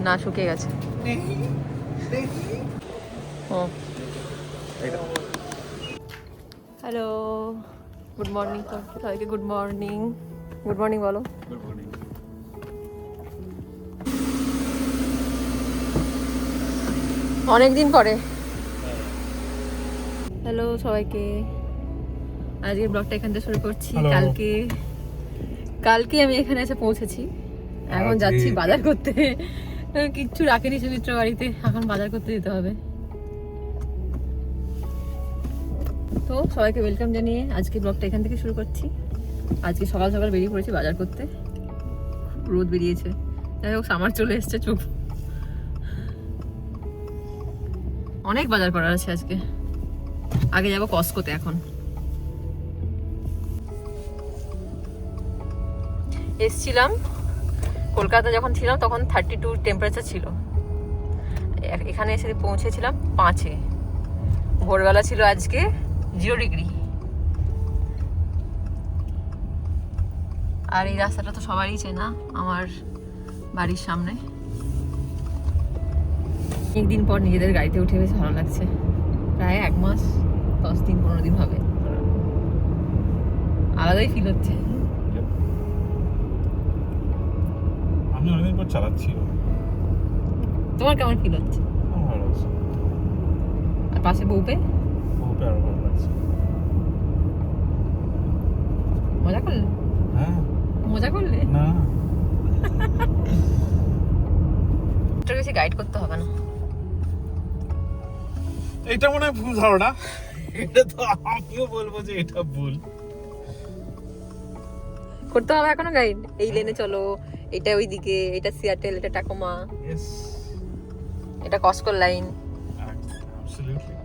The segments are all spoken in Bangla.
না, শুকিয়ে গেছে। হ্যালো, গুড মর্নিং সবাইকে। গুড মর্নিং, গুড মর্নিং বলো। অনেকদিন পরে। হ্যালো সবাইকে, আজকে ব্লগটা এখান থেকে শুরু করছি। কালকে আমি এখানে এসে পৌঁছেছি। এখন যাচ্ছি বাজার করতে। কিচ্ছু রাখেনি সুমিত্র বাড়িতে, এখন বাজার করতে যেতে হবে। তো সবাইকে ওয়েলকাম জানিয়ে আজকে ব্লগটা এখান থেকে শুরু করছি। আজকে সকাল সকাল বেরিয়ে পড়েছি বাজার করতে। রোদ বেরিয়েছে, যাই হোক সামার চলে এসছে। চুপ, অনেক বাজার করার আছে আজকে। আগে যাবো কস্কোতে। এখন এসছিলাম কলকাতা, যখন ছিলাম তখন 32 টেম্পারেচার ছিল। এখানে এসে পৌঁছেছিলাম 5-এ। ভোরবেলা ছিল আজকে 0 ডিগ্রি। আর এই রাস্তাটা তো সবারই চেনা, আমার বাড়ির সামনে। একদিন পর নিজেদের গাড়িতে উঠে বেশ ভালো লাগছে। প্রায় 1 মাস 10 দিন 15 দিন হবে। আলাদাই ফিল হচ্ছে। আমি অনেকদিন পর চালাচ্ছি। তোমার কেমন ফিল হচ্ছে? ভালো লাগছে। আর পাশে বউপে আরো ভালো লাগছে। মজা করলে? হ্যাঁ, মজা করলে না একটু বেশি গাইড করতে হবে না। এটা মনে হয় ভুল ধারণা। এটা তো আমিও বলবো যে এটা ভুল। করতে হবে এখনো গাইড। এই লেনে চলো, এটা ওইদিকে, এটা সিয়াটেল, এটা টাকোমা, ইয়েস, এটা কস্কোর লাইন। অ্যাবসলিউটলি।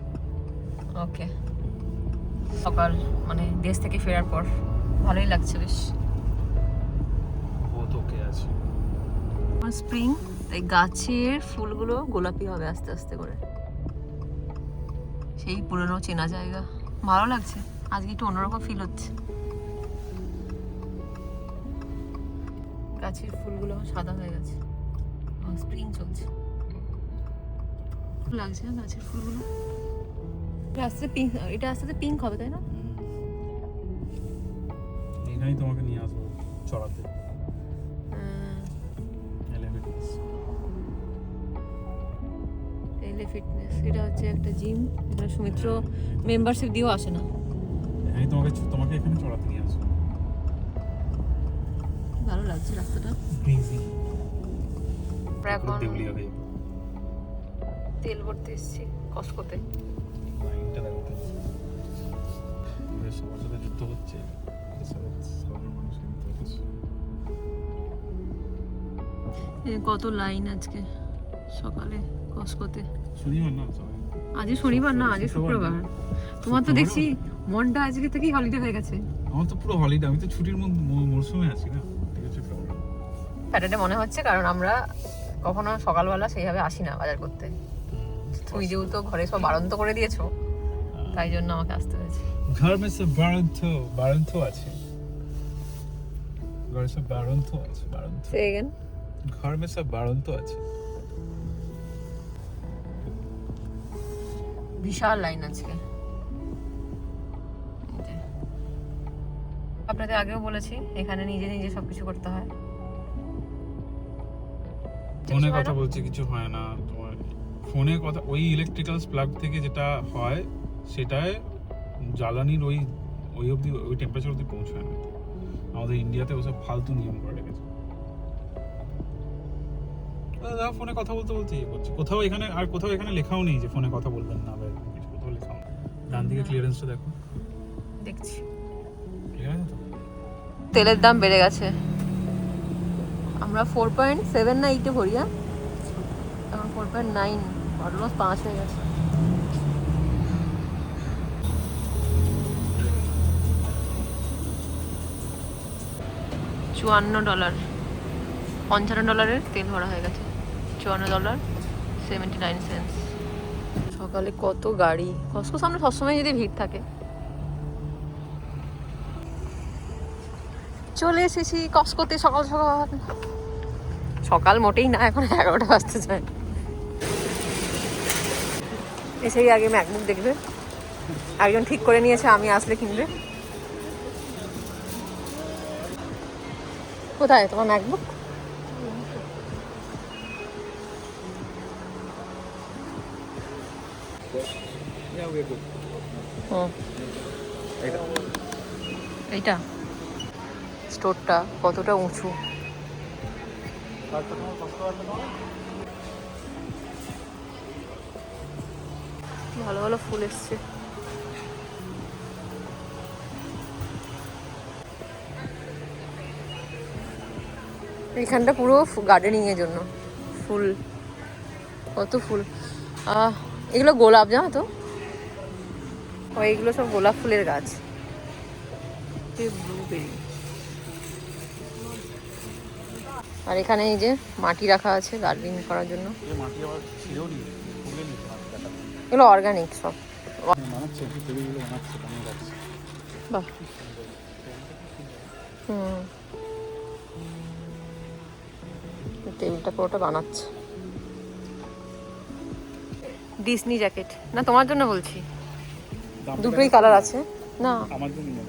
ওকে, সকাল মানে দেশ থেকে ফেরার পর ভালোই লাগছে বেশ। বহুত ওকে আছে। স্প্রিং, তাই গাছের ফুলগুলো গোলাপি হবে আস্তে আস্তে করে। সেই পুরনো চেনা জায়গা, ভালো লাগছে। আজকে একটু অন্যরকম ফিল হচ্ছে। গাছের ফুলগুলো সাদা হয়ে গেছে, স্প্রিং চলছে। লাগছে না গাছের ফুলগুলো? এটা আস্তে পিঙ্ক, এটা আস্তে আস্তে পিঙ্ক হবে, তাই না? এখানেই তোমাকে নিয়ে আসবো চড়াতে। এলে ফিটনেস, এটা হচ্ছে একটা জিম। এখানে সুমিত্র মেম্বারশিপ দিয়েও আসে না। এখানেই তোমাকে এখানে চড়াতে নিয়ে আসবো। ভালো লাগছে রাস্তাটা। ব্রিজি। আমরা এখন দেউলিয়া হয়ে তেল ভরতে এসেছি কস্কোতে। লাইনটা দেখো তো। সবার সাথে যুদ্ধ হচ্ছে, সাধারণ মানুষ কিন্তু হচ্ছে। কত লাইন আজকে সকালে কস্কোতে। শনিবার না, আজকে শনিবার না, আজকে শুক্রবার। তোমার তো দেখছি মনটা আজকে থেকেই হলিডে হয়ে গেছে। আমার তো পুরো হলিডে, আমি তো ছুটির মরশুমে আছি না। ঠিক আছে, স্যাটারডে মনে হচ্ছে, কারণ আমরা কখনো সকালবেলা সেইভাবে আসি না বাজার করতে। তুমি যেহেতু ঘরে সব বারন্ত করে দিয়েছো, তাই জন্য আমাকে আসতে হয়েছে। ঘর মে সব বারন্ত আছে। ঘরে সব বারন্ত আছে, বারন্ত। সে এগেন, ঘর মে সব বারন্ত আছে। বিশাল লাইন আজকে। আপনাদের আগেও বলেছি, এখানে নিজে নিজে সবকিছু করতে হয়। ফোনে কথা বলছি, কিছু হয় না তোমার। ফোনে কথা, ওই ইলেকট্রিক্যাল প্লাগ থেকে যেটা হয় সেটায় জ্বালানির ওই অবধি, ওই টেম্পারেচার অবধি পৌঁছায় না। আমাদের ইন্ডিয়াতে ওসব ফালতু নিয়ম করে রেখেছে। ফোনে কথা বলতে বলতে ইয়ে করছে। কোথাও এখানে লেখাও নেই যে ফোনে কথা বলবেন না, কিছু কোথাও লেখাও নেই। ডান দিকে ক্লিয়ারেন্সটা দেখো। দেখছি। ঠিক আছে তো? তেলের দাম বেড়ে গেছে। আমরা 4.7 না 8 ভরি, এখন 4.9, অলমোস্ট 5 হয়ে গেছে। $54, $55 তেল ভরা হয়ে গেছে। $54.79। সকালে কত গাড়ি। কস্কো সামনে সবসময় যদি ভিড় থাকে। চলে এসেছি কস্কোতে সকাল সকাল। সকাল মোটেই না, এখন 11টা বাজতে চায়। এসেই আগে ম্যাকবুক দেখবে, একজন ঠিক করে নিয়েছে আমি আসলে কিনবে। কোথায় তোমার ম্যাকবুক? এইটা স্টোরটা কতটা উঁচু, ভালো ভালো ফুল এসছে। এখানটা পুরো গার্ডেনিং এর জন্য ফুল, কত ফুল। এগুলো গোলাপ, জানো তো? ও এইগুলো সব গোলাপ ফুলের গাছ। ব্লুবেরি। আর এখানে এই যে মাটি রাখা আছে গার্ডেনিং করার জন্য। এগুলো অর্গানিক সব। বাহ, টেবিলটা পুরোটা বানাচ্ছে। ডিসনি জ্যাকেট না, তোমার জন্য বলছি, দুটোই কালার আছে না আমার জন্য নেব।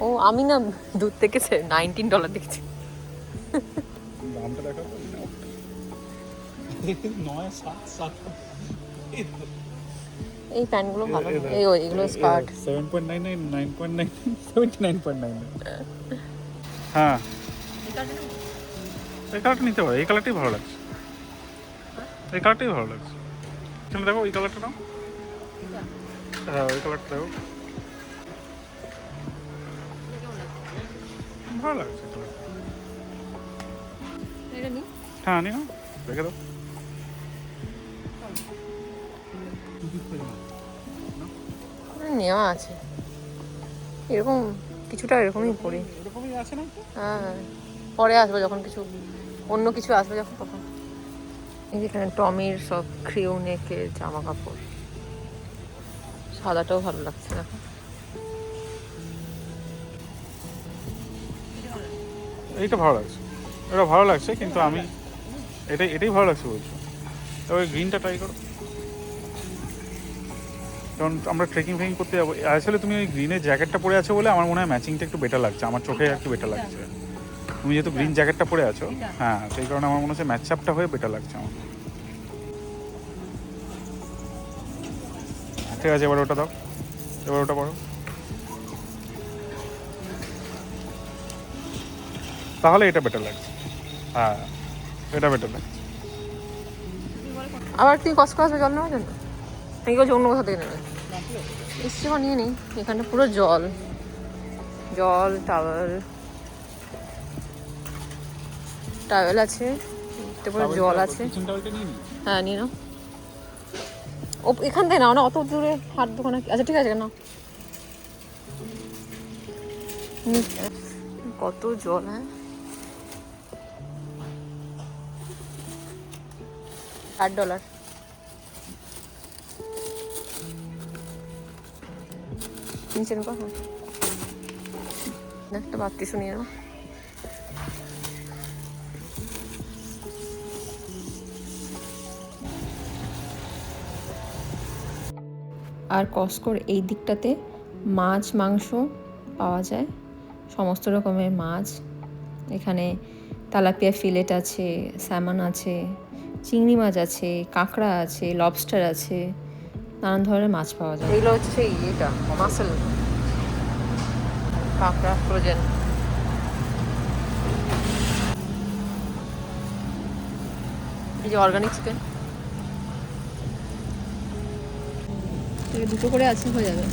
ও আমি না দূর থেকে $19 দেখছি। দামটা দেখো তো, 9 7 এই প্যান্টগুলো ভালো, এইগুলো স্কার্ট 7.99 9.99 79.99। হ্যাঁ, এই কালারটা নিতে পারো, এই কালারটাই ভালো লাগছে, এই কালারটাই ভালো লাগছে। এখানে দেখো এই কালারটা নাও। হ্যাঁ, ওই কালারটা দেখো, ভালো লাগছে কালারটা। হ্যাঁ, নিও, দেখে দাও। নেওয়া আছে এরকম কিছুটা, এরকমই পরি। এরকমই আছে না? হ্যাঁ, পরে আসবে যখন কিছু অন্য কিছু আসবে যখন, তখন। এই যেখানে টমির সব ক্রিউ নেকের জামা কাপড়, সাদাটাও ভালো লাগছে না। এইটা ভালো লাগছে, এটা ভালো লাগছে, কিন্তু আমি এটাই ভালো লাগছে বলছো। তবে গ্রিনটা ট্রাই করো, কারণ আমরা ট্রেকিং ফেকিং করতে যাবো। আসলে তুমি ওই গ্রিনের জ্যাকেটটা পরে আছো বলে আমার মনে হয় ম্যাচিংটা একটু বেটার লাগছে, আমার চোখে একটু বেটার লাগছে। তুমি যেহেতু গ্রিন জ্যাকেটটা পরে আছো, হ্যাঁ, সেই কারণে আমার মনে হচ্ছে ম্যাচ আপটা হয়ে বেটার লাগছে আমার। ঠিক আছে, এবার ওটা দাও, এবার ওটা করো, তাহলে এটা বেটার লাগছে। হ্যাঁ, এটা বেটার লাগছে। আবার তুমি কষ্ট আসবে জল নেওয়ার জন্য, এই বলছি অন্য কোথা থেকে নেবে। এসছে নিয়ে নিই, এখানে পুরো জল জল। টাওয়েল আছে, তারপরে জল আছে। হ্যাঁ, নিয়ে নাও। ও এখান থেকে নাও না, অত দূরে হাত দোকানে। আচ্ছা ঠিক আছে, নাও। কত জল! হ্যাঁ, $8। নিচে ঢোকা। হ্যাঁ, একটা বাতি শুনিয়ে নাও। আর কস্কোর এই দিকটাতে মাছ মাংস পাওয়া যায়, সমস্ত রকমের মাছ। এখানে তেলাপিয়া ফিলেট আছে, স্যামন আছে, চিংড়ি মাছ আছে, কাঁকড়া আছে, লবস্টার আছে, নানান ধরনের মাছ পাওয়া যায়। এগুলো হচ্ছে এটা মাসল, কাঁকড়া ফ্রোজেন। এই যে অর্গানিক চিকেন, দুটো করে আছে, হয়ে যাবে।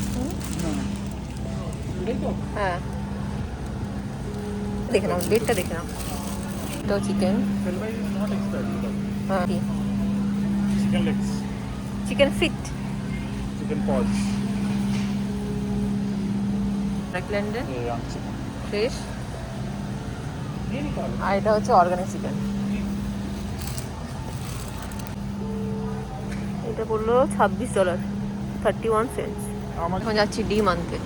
হ্যাঁ, দেখে নাও, ডেটটা দেখে নাও। এটাও চিকেন। হ্যাঁ, চিকেন ফিট, চিকেন পজ, ব্র্যাকল্যান্ডে ফ্রেশ। আর এটা হচ্ছে অর্গানিক চিকেন। এটা পড়লো $26, 31 সেন্টস। এখন যাচ্ছি ডিম আনতে।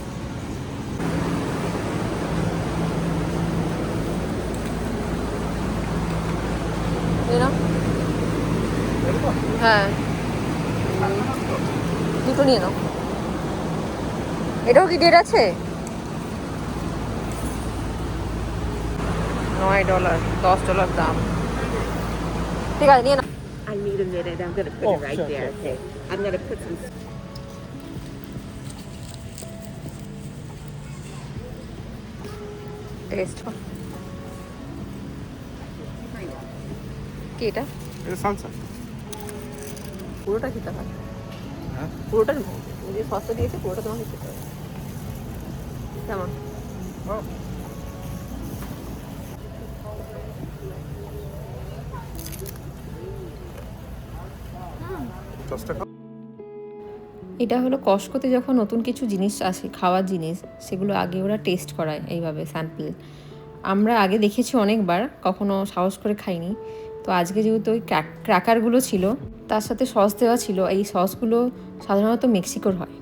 হ্যাঁ, দুটো নিয়ে নাও। এটাও কি ডেট আছে? $9, $10 দাম। ঠিক আছে, নিয়ে নাও। I need a minute. I'm gonna put it right there. Okay. I'm gonna put some. Test কি এটা? এটা সালসা। পুরোটা খেতে হয়? হ্যাঁ, পুরোটা যে সসটা দিয়েছে পুরোটা তোমাকে খেতে হবে। কেমন? সসটা খাও। এটা হলো কস্টকোতে যখন নতুন কিছু জিনিস আসে, খাওয়ার জিনিস, সেগুলো আগে ওরা টেস্ট করায় এইভাবে স্যাম্পল। আমরা আগে দেখেছি অনেকবার, কখনো সাহস করে খাইনি। তো আজকে যেহেতু ওই ক্র্যাকারগুলো ছিল, তার সাথে সস দেওয়া ছিল, এই সসগুলো সাধারণত মেক্সিকোর হয়,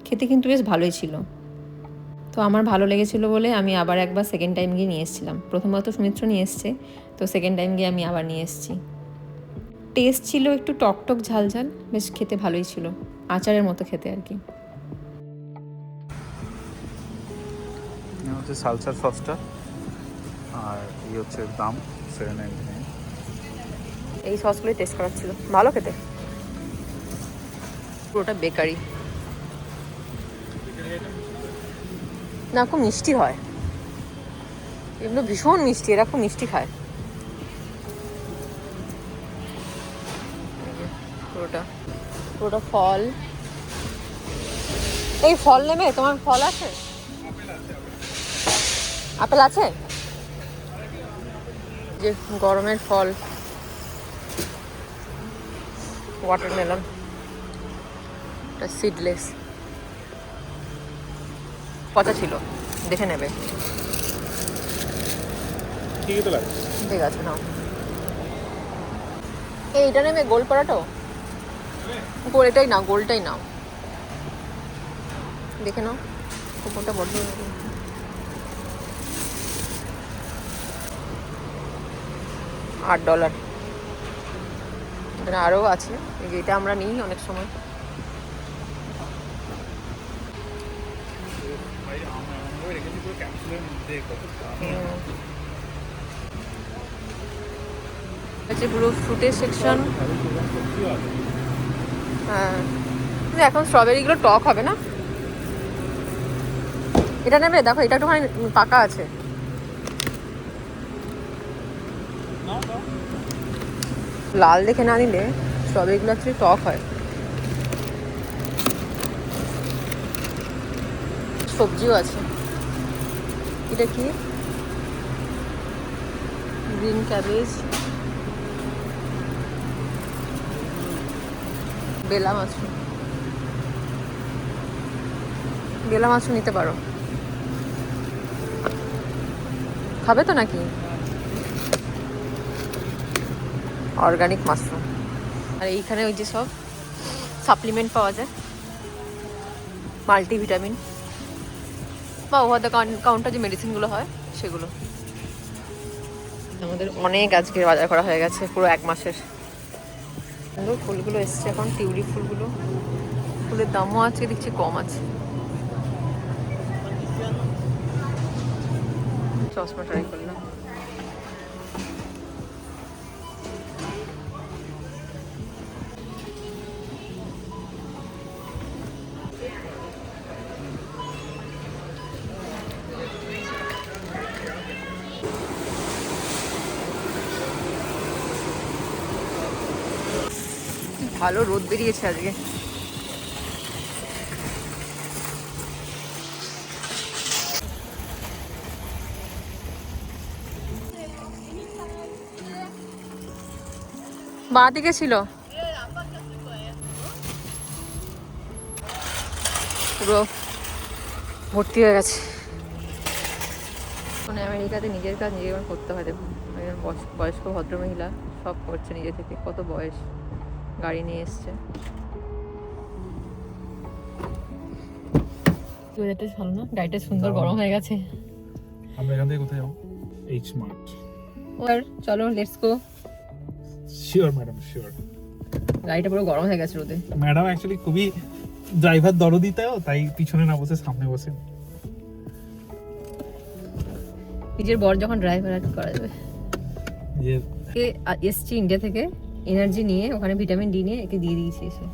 খেতে কিন্তু বেশ ভালোই ছিল। তো আমার ভালো লেগেছিলো বলে আমি আবার একবার সেকেন্ড টাইম গিয়ে নিয়ে এসেছিলাম। প্রথমবার তো সুমিত্র নিয়ে এসছে, তো সেকেন্ড টাইম গিয়ে আমি আবার নিয়ে এসেছি। টেস্ট ছিল একটু টকটক ঝাল ঝাল, বেশ খেতে ভালোই ছিল, আচারের মতো খেতে আর কি। হচ্ছে সালসার সসটা, আর এই হচ্ছে দাম $7.99। এই সসগুলোই টেস্ট করার ছিল, ভালো খেতে। পুরোটা বেকারি না, খুব মিষ্টি হয় এগুলো, ভীষণ মিষ্টি, এরা খুব মিষ্টি খায়। পুরোটা পুরোটা ফল। এই ফল নেবে? তোমার ফল আছে? আপেল আছে? যে গরমের ফল, ওয়াটারমেলন, এটা সিডলেস, পচা ছিল, দেখে নেবে। ঠিক তো লাগে। ঠিক আছে, নাও। এইটা নেবে? গোল পরাটো? গোল, এটাই নাও, গোলটাই নাও, দেখে নাও। কুকুরটা বড্ড $8। এখানে আরও আছে, এই যে এটা আমরা নিই অনেক সময়। আছে পুরো ফ্রুটের সেকশন। হ্যাঁ, কিন্তু এখন স্ট্রবেরিগুলো টক হবে না। এটা নেবে? দেখো এটা একটুখানি পাকা আছে। লাল দেখে না নিলে স্ট্রবেরিগুলো অ্যাকচুয়ালি টক হয়। সবজিও আছে। এটা কি? গ্রিন ক্যাবেজ, বেলা মাশরুম। বেলা মাশরুম নিতে পারো, খাবে তো নাকি? Organic mushroom. আর এইখানে ওই যে সব সাপ্লিমেন্ট পাওয়া যায়, মাল্টিভিটামিন বা ওভার দ্য কাউন্টার যে মেডিসিনগুলো হয় সেগুলো। আমাদের অনেক আজকে বাজার করা হয়ে গেছে, পুরো 1 মাসের। সুন্দর ফুলগুলো এসছে এখন, টিউলিপ ফুলগুলো। ফুলের দামও আজকে দেখছি কম আছে। চশমা ট্রাই করলাম। ভালো রোদ বেরিয়েছে আজকে। বাঁ দিকে ছিল, পুরো ভর্তি হয়ে গেছে। মানে আমেরিকাতে নিজের কাজ নিজে করতে হয়। দেখুন, একজন বয়স্ক ভদ্রমহিলা সব করছে নিজে থেকে, কত বয়স, গাড়ি নিয়ে এসছে। ওয়েদারটা ভালো না, গাড়িটা সুন্দর গরম হয়ে গেছে। আমরা এখান থেকে কোথায় যাবো? H Mart. চলো, let's go. Sure madam, sure. গাড়িটা পুরো গরম হয়ে গেছে রোদে। ম্যাডাম অ্যাকচুয়ালি খুবই ড্রাইভার দরদি, তাই পিছনে না বসে সামনে বসে। নিজের বর যখন ড্রাইভার আর কি করা যাবে। এসছি ইন্ডিয়া থেকে এনার্জি নিয়ে, ওখানে ভিটামিন ডি নিয়ে একে দিয়ে দিয়েছি, এসে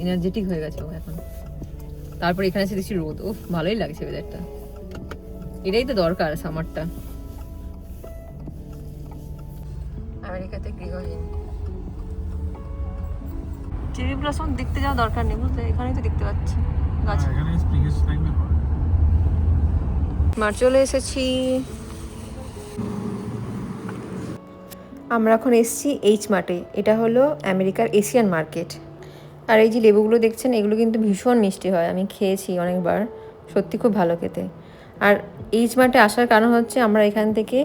এনার্জেটিক হয়ে গেছে ও এখন। তারপর এখানে এসে দেখছি রোদ, ও ভালোই লাগছে ওয়েদারটা, এটাই তো দরকার সামারটা। আমেরিকাতে গৃহহীন চেরি ব্লসম দেখতে যাওয়া দরকার নেই বুঝলে, এখানেই তো দেখতে পাচ্ছি গাছ। এখানে স্প্রিং এর টাইমে হয়। মার চলে এসেছি আমরা, এখন এসেছি এইচ মার্টে। এটা হলো আমেরিকার এশিয়ান মার্কেট। আর এই যে লেবুগুলো দেখছেন, এগুলো কিন্তু ভীষণ মিষ্টি হয়, আমি খেয়েছি অনেকবার, সত্যি খুব ভালো খেতে। আর এইচ মার্টে আসার কারণ হচ্ছে আমরা এখান থেকে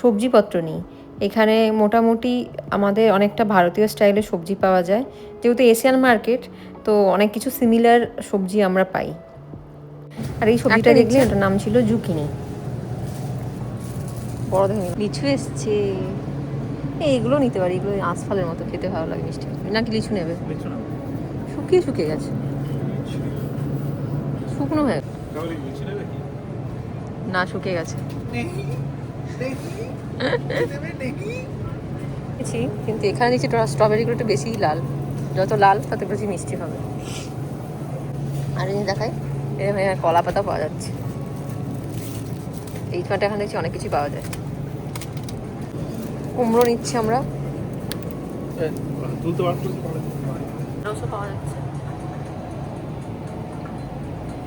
সবজিপত্র নিই। এখানে মোটামুটি আমাদের অনেকটা ভারতীয় স্টাইলের সবজি পাওয়া যায়, যেহেতু এশিয়ান মার্কেট, তো অনেক কিছু সিমিলার সবজি আমরা পাই। আর এই সবজিটা দেখলে, এটার নাম ছিল জুকিনি, বড় দেখে। লিচু এসছে, এইগুলো নিতে পারি, এগুলো আঁশফলের মতো খেতে ভালো লাগে, মিষ্টি। নাকি লিচু নেবে? শুকিয়ে শুকিয়ে গেছে, শুকনো হয়ে না, শুকিয়ে গেছে। কিন্তু এখানে নিচে স্ট্রবেরিগুলো একটু বেশি লাল, যত লাল তত বেশি মিষ্টি হবে। আর এই দেখাই, এরকম কলা পাতা পাওয়া যাচ্ছে। এই মাঠে এখন দেখছি অনেক কিছু পাওয়া যায়। কুমড়ো নিচ্ছি আমরা, পাওয়া যাচ্ছে।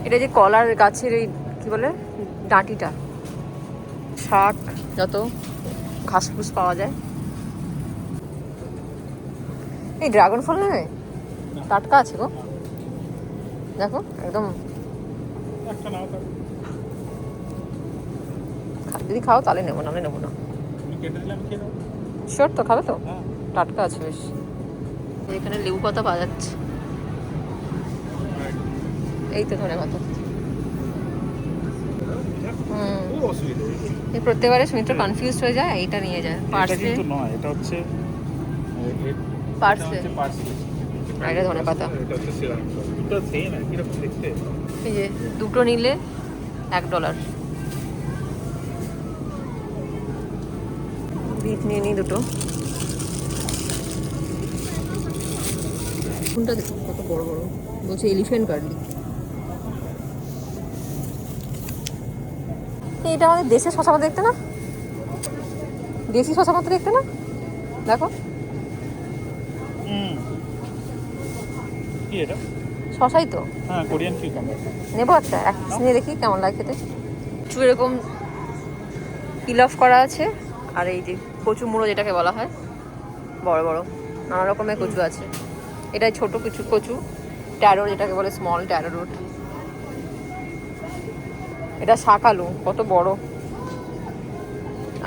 এটা যে কলার গাছের এই কি বলে ডাঁটিটা, শাক, যত ঘাস ফুস পাওয়া যায়। এই ড্রাগন ফল নেবে, টাটকা আছে গো, দেখো একদম। যদি খাও তাহলে নেবো, নাহলে নেবো না। শিওর তো, খাবে তো? টাটকা আছে বেশ। এখানে লেবু পাতা পাওয়া যাচ্ছে, এই তো ধনে পাতা। এই প্রত্যেকবারে সুমিত্র কনফিউজ হয়ে যায়, এইটা নিয়ে যায়। পার্সলে নয়, এটা হচ্ছে পার্সলে, এটা ধনে পাতা। এই যে দুটো নিলে $1। বিট নিয়ে নিই দুটো। কোনটা দেখো কত বড় বড়, বলছে এলিফ্যান্ট গার্লিক। এটা আমাদের দেশের শশা মতো দেখতে না, দেশি শশা মতো দেখতে না, দেখো। কি এটা? শশাই তো। হ্যাঁ, কোরিয়ান কিউকাম্বার। নেবো একটা, এক পিস নিয়ে দেখি কেমন লাগে খেতে। কিছু এরকম পিল অফ করা আছে। আর এই যে কচু মুড়ো যেটাকে বলা হয়, বড় বড় নানা রকমের কচু আছে। এটাই ছোট কিছু কচু, ট্যারো যেটাকে বলে স্মল ট্যারো রুট। এটা শাক আলু, কত বড়,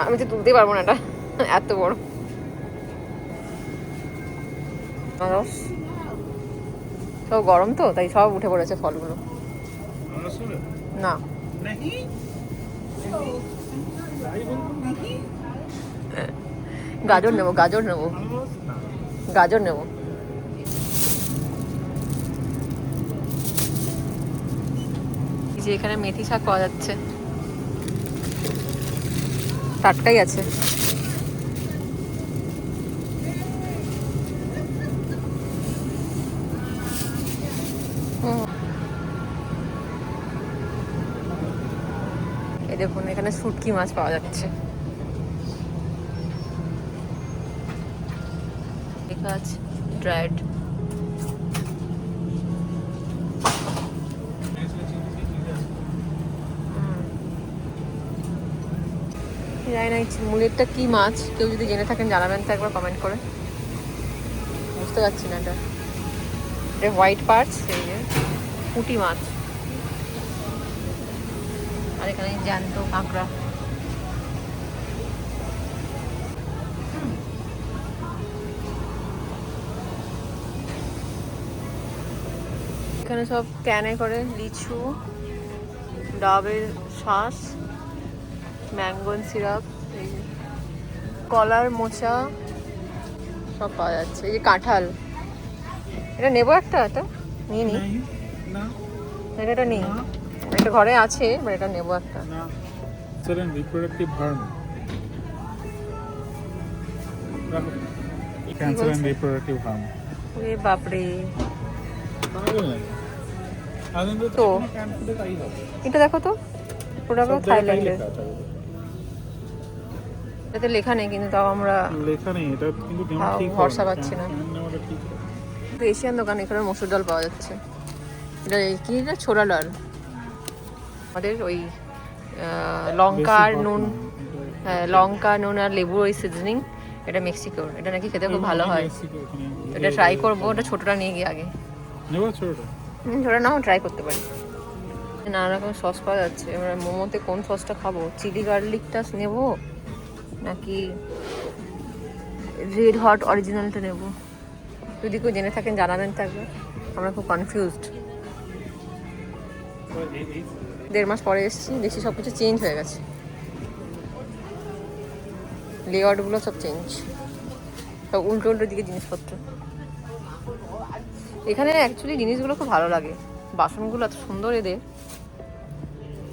আমি তো তুলতেই পারবো না, এটা এত বড়। সব গরম তো, তাই সব উঠে পড়েছে ফলগুলো। না, গাজর নেবো, গাজর নেবো, গাজর নেবো। যে এখানে মেথি শাক পাওয়া যাচ্ছে, টাটকাই আছে। এই দেখুন, এখানে শুটকি মাছ পাওয়া যাচ্ছে, লেখা আছে ড্রাইড। জানি না মূলেরটা কি মাছ, কেউ যদি জেনে থাকেন জানাবেন তো একবার কমেন্ট করে, বুঝতে পারছি না। এটা হোয়াইট পার্টস, এই যে পুঁটি মাছ। আর এখানে জ্যান্ত কাঁকড়া। এখানে সব ক্যানে করে লিচু, ডাবের শ্বাস, ম্যাঙ্গো সিরাপ, এই কলার মোচা সব পাওয়া যাচ্ছে। এই যে কাঁঠাল, এটা নেবো একটা, এটা নিয়ে নি, না এটা নেই, এটা ঘরে আছে, বাট এটা নেবো একটা। না সারেন reproductive harm, cancer and reproductive harm. ওরে বাপরে, তো তো এটা দেখো তো, প্রোডাক্ট থাইল্যান্ডের, এটাতে লেখা নেই কিন্তু তাও আমরা লেখা নেই এটা, কিন্তু তাও ঠিক ভরসা পাচ্ছি না। নেওয়াটা ঠিক হবে। এশিয়ান দোকান, এখানে মসুর ডাল পাওয়া যাচ্ছে। এটা কি না, ছোলা ডাল। আমাদের ওই লঙ্কা আর নুন, হ্যাঁ লঙ্কা নুন আর লেবু ওই সিজনিং, এটা মেক্সিকোর। এটা নাকি খেতে খুব ভালো হয়, এটা ট্রাই করবো। ওটা ছোটটা নিয়ে গিয়ে আগে, নেবো ছোটটা। ছোটটা নাও ট্রাই করতে পারি। নানা রকম সস পাওয়া যাচ্ছে। এবার মোমোতে কোন সসটা খাবো, চিলি গার্লিকটা নেবো নাকি রেড হট অরিজিনালটা নেবো? যদি কেউ জেনে থাকেন জানাবেন তো একবার, আমরা খুব কনফিউজড। 1.5 মাস পরে এসেছি, দেখছি সব কিছু চেঞ্জ হয়ে গেছে, লেআউটগুলো সব চেঞ্জ, সব উল্টো উল্টো দিকে জিনিসপত্র। এখানে অ্যাকচুয়ালি জিনিসগুলো খুব ভালো লাগে, বাসনগুলো এত সুন্দর এদের,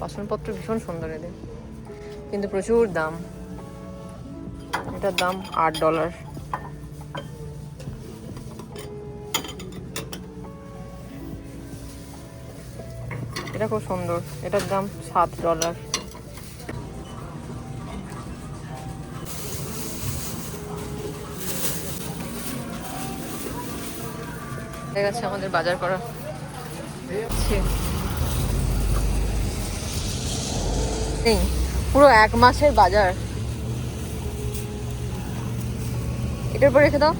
বাসনপত্র ভীষণ সুন্দর এদের, কিন্তু প্রচুর দাম। এটার দাম $8। এটা খুব সুন্দর, এটার দাম $7। হয়ে গেছে আমাদের বাজার করা। নেই, পুরো 1 মাসের বাজার। এটার উপর রেখে দাও।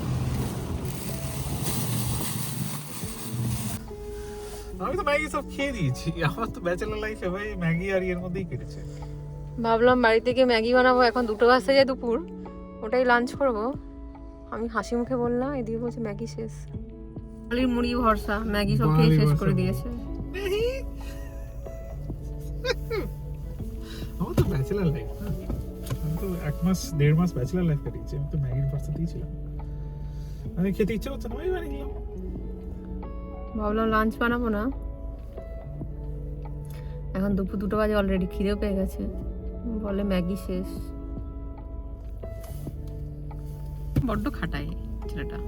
আমি তো ম্যাগি সব খেয়ে দিয়েছি, আমার তো ব্যাচেলর লাইফে ভাই ম্যাগি আর এর মধ্যেই কেটেছে। ভাবলাম বাড়ি থেকে ম্যাগি বানাবো, এখন 2টো বাজতে যায় দুপুর, ওটাই লাঞ্চ করবো। আমি হাসি মুখে বললাম, এদিকে বলছে ম্যাগি শেষ। খালি মুড়ি ভরসা, ম্যাগি সব খেয়ে শেষ করে দিয়েছে। আমার তো ব্যাচেলর লাইফ, আমি তো 1.5 মাস ব্যাচেলর লাইফ কাটিয়েছি, আমি তো ম্যাগির পাস্তাতেই ছিলাম। আমি খেতে ইচ্ছে হচ্ছে না, আমি বানিয়ে নিলাম। ভাবলাম লাঞ্চ বানাবো না, এখন দুপুর 2টো বাজে, অলরেডি খিদেও পেয়ে গেছে, বলে ম্যাগি শেষ। বড্ড খাটায় ছেলেটা।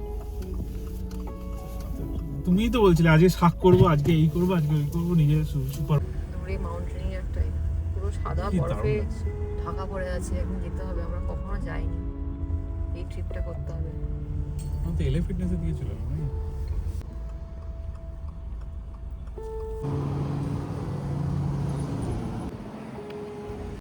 তুমিই তো বলছিলে আজকে শাক করবো, আজকে এই করবো, আজকে ওই করবো, নিজে সুপার। দূরে মাউন্টেনিং একটাই, পুরো সাদা কি বরফে দারুণ। ঢাকা পড়ে আছে। এখন যেতে হবে, আমরা কখনো যাইনি, এই ট্রিপটা করতে হবে। আমি তো এলে ফিটনেসে দিয়েছিলাম।